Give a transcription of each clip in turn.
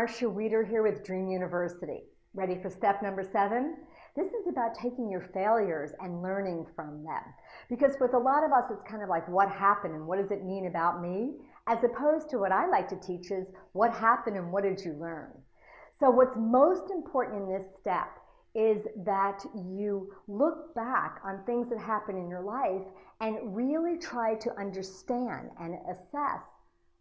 Marcia Wieder here with Dream University. Ready for step number 7? This is about taking your failures and learning from them. Because with a lot of us, it's kind of like, what happened and what does it mean about me? As opposed to what I like to teach is, what happened and what did you learn? So what's most important in this step is that you look back on things that happened in your life and really try to understand and assess,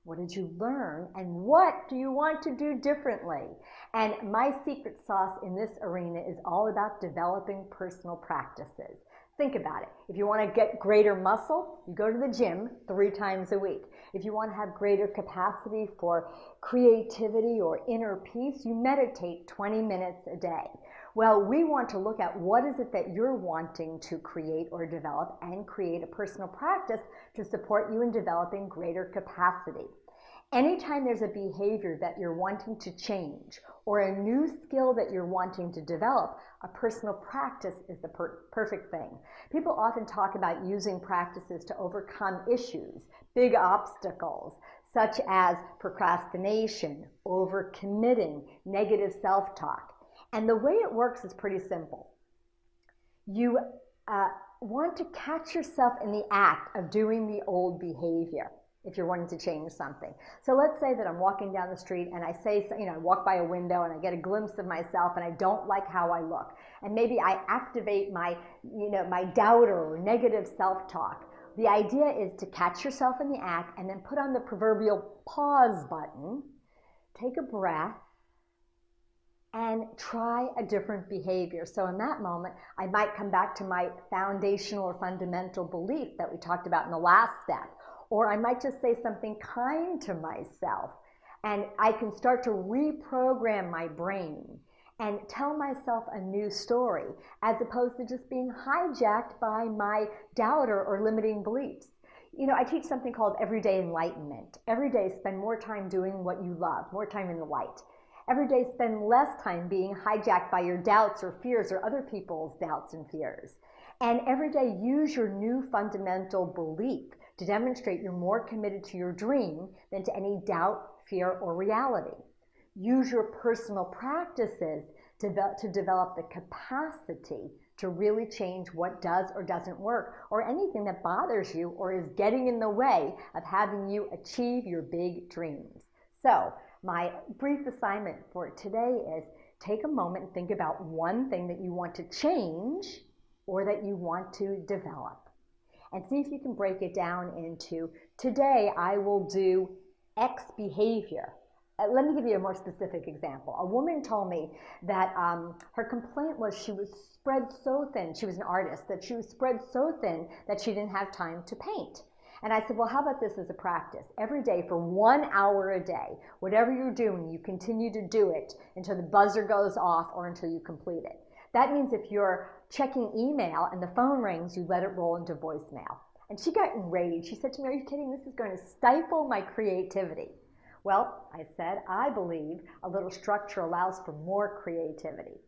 what did you learn and what do you want to do differently? And my secret sauce in this arena is all about developing personal practices. Think about it. If you want to get greater muscle, you go to the gym 3 times a week. If you want to have greater capacity for creativity or inner peace, you meditate 20 minutes a day. Well, we want to look at what is it that you're wanting to create or develop and create a personal practice to support you in developing greater capacity. Anytime there's a behavior that you're wanting to change or a new skill that you're wanting to develop, a personal practice is the perfect thing. People often talk about using practices to overcome issues, big obstacles, such as procrastination, overcommitting, negative self-talk. And the way it works is pretty simple. You want to catch yourself in the act of doing the old behavior if you're wanting to change something. So let's say that I'm walking down the street and I say, I walk by a window and I get a glimpse of myself and I don't like how I look. And maybe I activate my, my doubter or negative self-talk. The idea is to catch yourself in the act and then put on the proverbial pause button, take a breath, and try a different behavior. So in that moment, I might come back to my foundational or fundamental belief that we talked about in the last step. Or I might just say something kind to myself. And I can start to reprogram my brain and tell myself a new story, as opposed to just being hijacked by my doubter or limiting beliefs. I teach something called everyday enlightenment. Every day, spend more time doing what you love, more time in the light. Every day, spend less time being hijacked by your doubts or fears or other people's doubts and fears. And every day, use your new fundamental belief to demonstrate you're more committed to your dream than to any doubt, fear, or reality. Use your personal practices to develop the capacity to really change what does or doesn't work, or anything that bothers you or is getting in the way of having you achieve your big dreams. So, my brief assignment for today is take a moment and think about one thing that you want to change or that you want to develop. And see if you can break it down into, today I will do X behavior. Let me give you a more specific example. A woman told me that her complaint was she was spread so thin, she was an artist, that she was spread so thin that she didn't have time to paint. And I said, well, how about this as a practice? Every day for 1 hour a day, whatever you're doing, you continue to do it until the buzzer goes off or until you complete it. That means if you're checking email and the phone rings, you let it roll into voicemail. And she got enraged. She said to me, are you kidding? This is going to stifle my creativity. Well, I said, I believe a little structure allows for more creativity.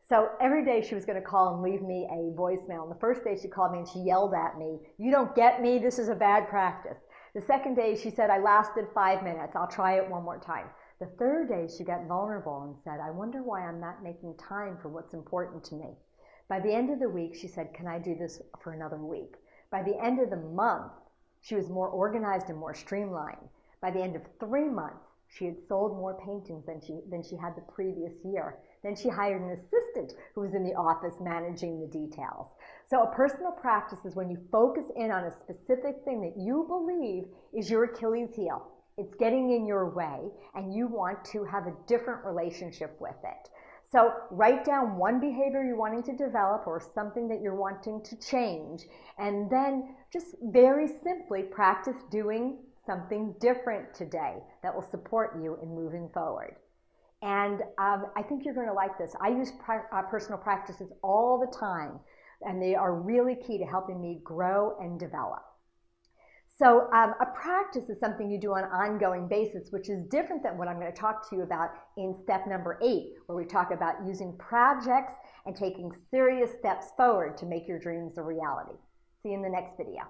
So every day she was going to call and leave me a voicemail. And the first day she called me and she yelled at me, you don't get me, this is a bad practice. The second day she said, I lasted 5 minutes, I'll try it one more time. The third day she got vulnerable and said, I wonder why I'm not making time for what's important to me. By the end of the week, she said, can I do this for another week? By the end of the month, she was more organized and more streamlined. By the end of 3 months, she had sold more paintings than she had the previous year. Then she hired an assistant who was in the office managing the details. So a personal practice is when you focus in on a specific thing that you believe is your Achilles heel. It's getting in your way, and you want to have a different relationship with it. So write down one behavior you're wanting to develop or something that you're wanting to change, and then just very simply practice doing something different today that will support you in moving forward. And I think you're going to like this. I use personal practices all the time, and they are really key to helping me grow and develop. So a practice is something you do on an ongoing basis, which is different than what I'm going to talk to you about in step number 8, where we talk about using projects and taking serious steps forward to make your dreams a reality. See you in the next video.